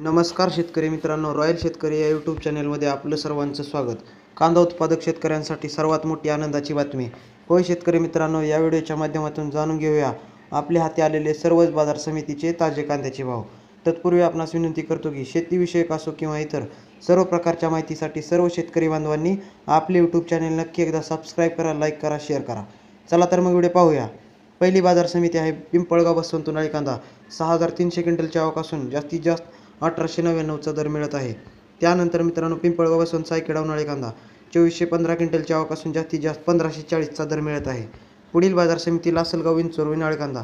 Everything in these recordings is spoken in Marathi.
नमस्कार शेतकरी मित्रांनो, रॉयल शेतकरी या यूट्यूब चॅनलमध्ये आपलं सर्वांचं स्वागत. कांदा उत्पादक शेतकऱ्यांसाठी सर्वात मोठी आनंदाची बातमी. होय शेतकरी मित्रांनो, या व्हिडिओच्या माध्यमातून जाणून घेऊया आपल्या हाती आलेले सर्वच बाजार समितीचे ताजे कांद्याचे भाव. तत्पूर्वी आपणास विनंती करतो की शेतीविषयक असो किंवा इतर सर्व प्रकारच्या माहितीसाठी सर्व शेतकरी बांधवांनी आपले यूट्यूब चॅनल नक्की एकदा सबस्क्राईब करा, लाईक करा, शेअर करा. चला तर मग व्हिडिओ पाहूया. पहिली बाजार समिती आहे पिंपळगाव बसवंत उन्हाळी कांदा. 6,300 क्विंटलच्या आवक असून जास्तीत जास्त 1899चा दर मिळत आहे. त्यानंतर मित्रांनो पिंपळगाव बसवंत सायखेडा उन्हाळी कांदा 2415 क्विंटलची आवक असून जास्तीत जास्त 1540चा दर मिळत आहे. पुढील बाजार समिती लासलगाव विंचूर उन्हाळी कांदा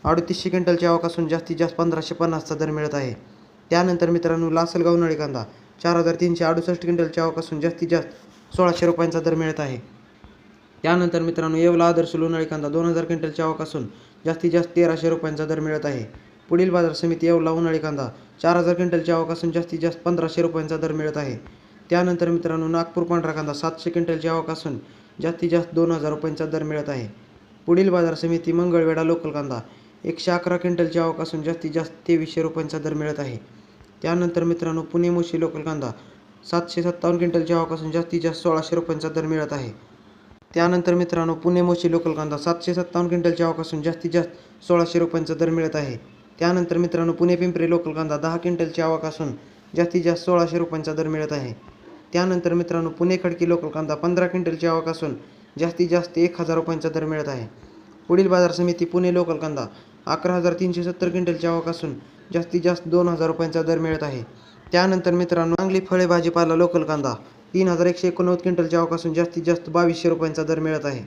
3800 क्विंटलची आवक असून जास्तीत जास्त 1550चा दर मिळत आहे. त्यानंतर मित्रांनो लासलगाव उन्हाळी कांदा 4368 क्विंटलची आवक असून जास्तीत जास्त 1600 रुपयांचा दर मिळत आहे. त्यानंतर मित्रांनो येवला आदर्श उन्हाळी कांदा 2000 क्विंटलची आवक असून जास्तीत जास्त 1300 रुपयांचा दर मिळत आहे. पुढील बाजार समिती येवला उन्हाळी कांदा 4000 क्विंटलची आवक असून जास्तीत जास्त 1500 रुपयांचा दर मिळत आहे. त्यानंतर मित्रांनो नागपूर पांढरा कांदा 700 क्विंटलची आवक असून जास्तीत जास्त 2000 रुपयांचा दर मिळत आहे. पुढील बाजार समिती मंगळवेढा लोकल कांदा 111 क्विंटलची आवक असून जास्तीत जास्त 2300 रुपयांचा दर मिळत आहे. त्यानंतर मित्रांनो पुणे मोशी लोकल कांदा 757 क्विंटलची आवक असून जास्तीत जास्त 1600 रुपयांचा दर मिळत आहे. त्यानंतर मित्रांनो पुणे मोशी लोकल कांदा 757 क्विंटलची आवक असून जास्तीत जास्त 1600 रुपयांचा दर मिळत आहे. त्यानंतर मित्रांनो पुणे पिंपरी लोकल कांदा 10 क्विंटलची आवक असून जास्तीत जास्त 1600 रुपयांचा दर मिळत आहे. त्यानंतर मित्रांनो पुणे खडकी लोकल कांदा 15 क्विंटलची आवक असून जास्तीत जास्त 1000 रुपयांचा दर मिळत आहे. पुढील बाजार समिती पुणे लोकल कांदा 11370 क्विंटलची आवक असून जास्तीत जास्त 2000 रुपयांचा दर मिळत आहे. त्यानंतर मित्रांनो सांगली फळे भाजीपाला लोकल कांदा 3189 क्विंटलची आवक असून जास्तीत जास्त 2200 रुपयांचा दर मिळत आहे.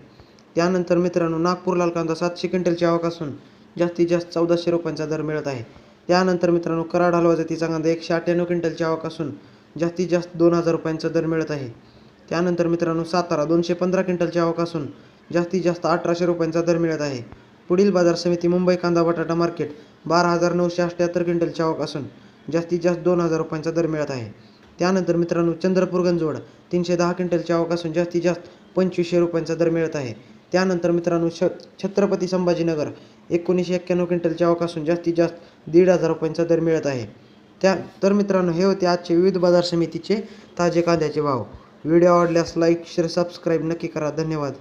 त्यानंतर मित्रांनो नागपूर लाल कांदा 700 क्विंटलची आवक असून जास्तीत जास्त 1400 रुपयांचा दर मिळत आहे. त्यानंतर मित्रांनो कराड हलवा जातीचा कांदा 198 क्विंटलची आवक असून जास्तीत जास्त 2000 रुपयांचा दर मिळत आहे. त्यानंतर मित्रांनो सातारा 215 क्विंटलची आवक असून जास्तीत जास्त 1800 रुपयांचा दर मिळत आहे. पुढील बाजार समिती मुंबई कांदा बटाटा मार्केट 12978 क्विंटलची आवक असून जास्तीत जास्त 2000 रुपयांचा दर मिळत आहे. त्यानंतर मित्रांनो चंद्रपूर गंजवड 310 क्विंटलची आवक असून जास्तीत जास्त 2500 रुपयांचा दर मिळत आहे. त्यानंतर मित्रांनो छत्रपती संभाजीनगर 1991 क्विंटलची आवक असून जास्तीत जास्त 1500 रुपयांचा दर मिळत आहे. तर मित्रांनो हे होते आजचे विविध बाजार समितीचे ताजे कांद्याचे भाव. व्हिडिओ आवडल्यास लाईक शेअर सबस्क्राईब नक्की करा. धन्यवाद.